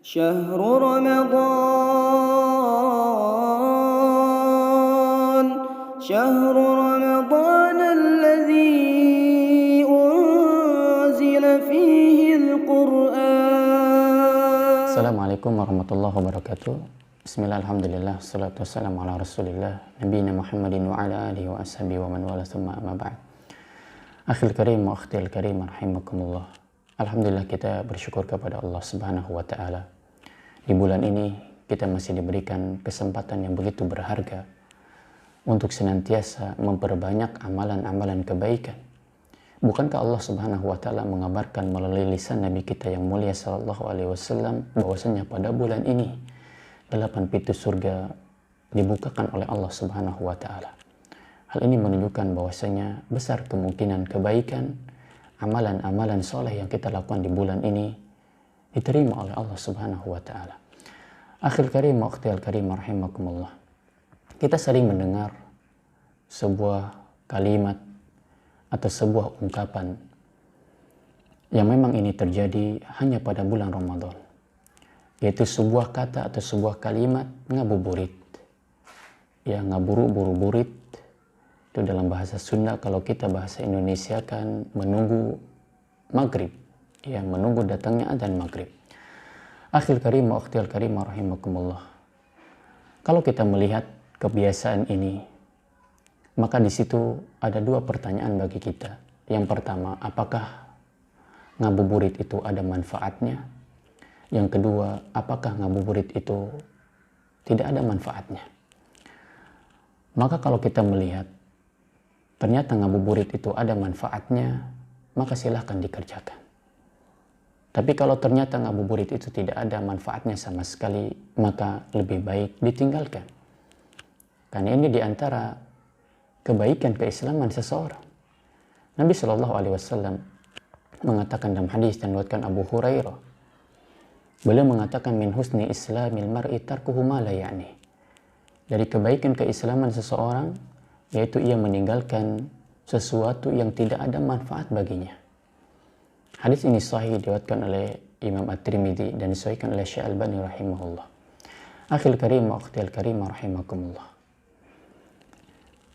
شهر رمضان شهر رمضان الذي أنزل فيه القرآن. Assalamualaikum warahmatullahi wabarakatuh. Bismillah, alhamdulillah, salatu wassalamu ala rasulillah nabiyina Muhammadin wa ala alihi wa ashabihi wa man wala thumma amma ba'd. Akhil karim wa akhtil karim rahimakumullah. Alhamdulillah, kita bersyukur kepada Allah subhanahu wa ta'ala. Di bulan ini kita masih diberikan kesempatan yang begitu berharga untuk senantiasa memperbanyak amalan-amalan kebaikan. Bukankah Allah subhanahu wa ta'ala mengabarkan melalui lisan Nabi kita yang mulia sallallahu alaihi wasallam bahwasanya pada bulan ini 8 pintu surga dibukakan oleh Allah subhanahu wa ta'ala. Hal ini menunjukkan bahwasanya besar kemungkinan kebaikan, amalan-amalan soleh yang kita lakukan di bulan ini diterima oleh Allah subhanahu wa ta'ala. Akhil karim wa akhtil karim rahimakumullah. Kita sering mendengar sebuah kalimat atau sebuah ungkapan yang memang ini terjadi hanya pada bulan Ramadan, yaitu sebuah kata atau sebuah kalimat ngabuburit. Ya, ngaburu-buru-burit itu dalam bahasa Sunda. Kalau kita bahasa Indonesia kan menunggu maghrib, ya, menunggu datangnya adzan maghrib. Akhil karim wa akhtil karim rahimakumullah. Kalau kita melihat kebiasaan ini, maka di situ ada dua pertanyaan bagi kita. Yang pertama, apakah ngabuburit itu ada manfaatnya? Yang kedua, apakah ngabuburit itu tidak ada manfaatnya? Maka kalau kita melihat ternyata ngabuburit itu ada manfaatnya, maka silahkan dikerjakan. Tapi kalau ternyata ngabuburit itu tidak ada manfaatnya sama sekali, maka lebih baik ditinggalkan. Karena ini diantara kebaikan keislaman seseorang. Nabi Shallallahu Alaihi Wasallam mengatakan dalam hadis yang diriwayatkan Abu Hurairah, beliau mengatakan min husni islamil mar'i tarkuhu ma la ya'ni. Dari kebaikan keislaman seseorang yaitu ia meninggalkan sesuatu yang tidak ada manfaat baginya. Hadis ini sahih diriwayatkan oleh Imam At-Tirmidzi dan disahihkan oleh Syekh Al-Albani rahimahullah. Akhil karim wa akhtil karim rahimakumullah.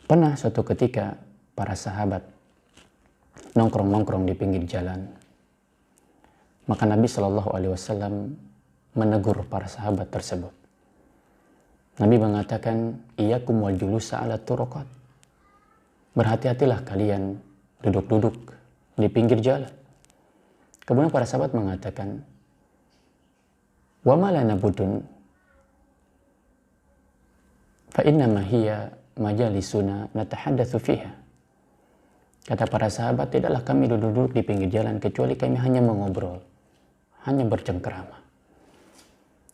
Pernah suatu ketika para sahabat nongkrong-nongkrong di pinggir jalan. Maka Nabi Shallallahu Alaihi Wasallam menegur para sahabat tersebut. Nabi mengatakan, iyyakum wal julusa ala turuqat. Berhati-hatilah kalian duduk-duduk di pinggir jalan. Kemudian para sahabat mengatakan, wa ma lana budun fa innama hiya majalisuna natahaddatsu fiha. Kata para sahabat, tidaklah kami duduk-duduk di pinggir jalan kecuali kami hanya mengobrol, hanya bercengkerama.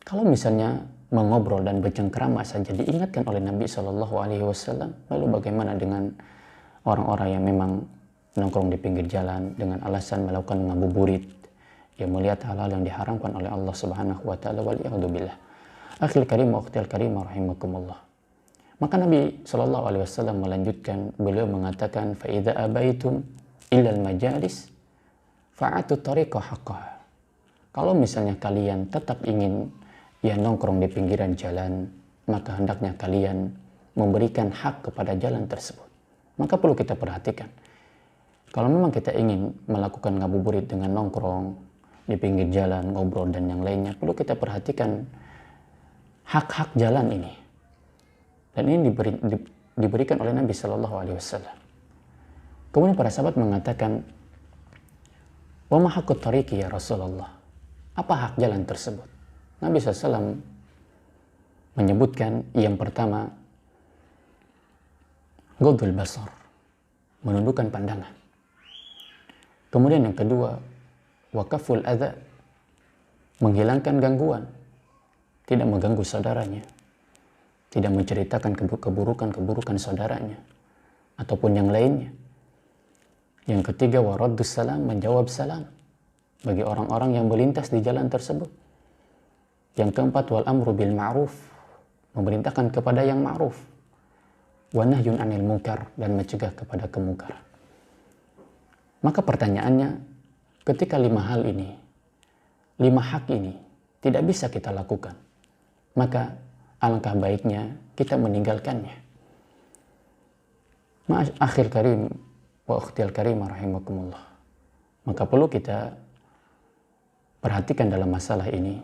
Kalau misalnya mengobrol dan bercengkerama saja diingatkan oleh Nabi Shallallahu Alaihi Wasallam, lalu bagaimana dengan orang-orang yang memang nongkrong di pinggir jalan dengan alasan melakukan ngabuburit, yang melihat hal-hal yang diharamkan oleh Allah Subhanahu wa taala, waliyadzubillah. Akhil karim wa akhtil karim rahimakumullah. Maka Nabi Shallallahu Alaihi Wasallam melanjutkan, beliau mengatakan, fa idza abaitum illal majalis fa'atu tariqa haqqaha. Kalau misalnya kalian tetap ingin ya nongkrong di pinggiran jalan, maka hendaknya kalian memberikan hak kepada jalan tersebut. Maka perlu kita perhatikan, kalau memang kita ingin melakukan ngabuburit dengan nongkrong di pinggir jalan, ngobrol dan yang lainnya, perlu kita perhatikan hak-hak jalan ini. Dan ini diberikan oleh Nabi Shallallahu Alaihi Wasallam. Kemudian para sahabat mengatakan, wa ma haqqut tariqi ya Rasulullah. Apa hak jalan tersebut? Nabi SAW menyebutkan yang pertama, ghadul basar, menundukkan pandangan. Kemudian yang kedua, wakaful adza, menghilangkan gangguan, tidak mengganggu saudaranya, tidak menceritakan keburukan-keburukan saudaranya ataupun yang lainnya. Yang ketiga, waraddus salam, menjawab salam bagi orang-orang yang melintas di jalan tersebut. Yang keempat, wal amru bil ma'ruf, memerintahkan kepada yang ma'ruf, wa nahyun 'anil munkar, dan mencegah kepada kemungkaran. Maka pertanyaannya, ketika 5 hal ini, 5 hak ini tidak bisa kita lakukan, maka alangkah baiknya kita meninggalkannya. Akhil karim wa ukhtil karimah rahimakumullah. Maka perlu kita perhatikan dalam masalah ini,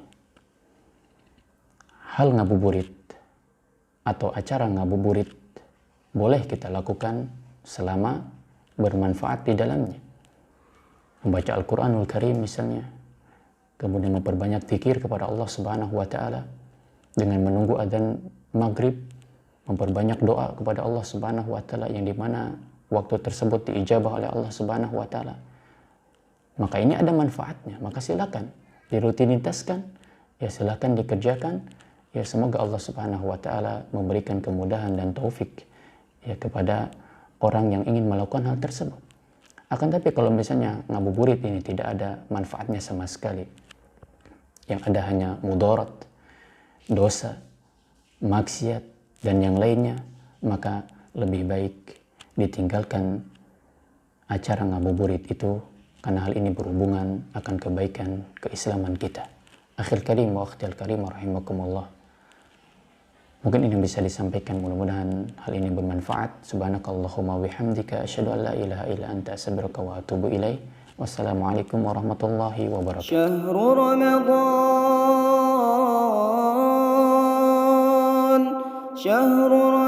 hal ngabuburit atau acara ngabuburit boleh kita lakukan selama bermanfaat di dalamnya. Membaca Al-Quranul Karim misalnya, kemudian memperbanyak zikir kepada Allah Subhanahu wa Ta'ala dengan menunggu adzan maghrib, memperbanyak doa kepada Allah Subhanahu wa Ta'ala yang dimana waktu tersebut diijabah oleh Allah Subhanahu wa Ta'ala. Maka ini ada manfaatnya, maka silakan dirutinitaskan, ya silakan dikerjakan, ya semoga Allah Subhanahu wa Ta'ala memberikan kemudahan dan taufik ya kepada orang yang ingin melakukan hal tersebut. Akan tapi kalau misalnya ngabuburit ini tidak ada manfaatnya sama sekali, yang ada hanya mudarat, dosa, maksiat, dan yang lainnya, maka lebih baik ditinggalkan acara ngabuburit itu, karena hal ini berhubungan akan kebaikan keislaman kita. Akhil karim wa akhtil karim rahimakumullah. Mungkin ini yang bisa disampaikan, mudah-mudahan hal ini bermanfaat. Subhanakallahumma bihamdika asyhadu an la ilaha illa anta astaghfiruka wa atubu ilaik. Wassalamualaikum warahmatullahi wabarakatuh. Syahrul Ramadan, syahrul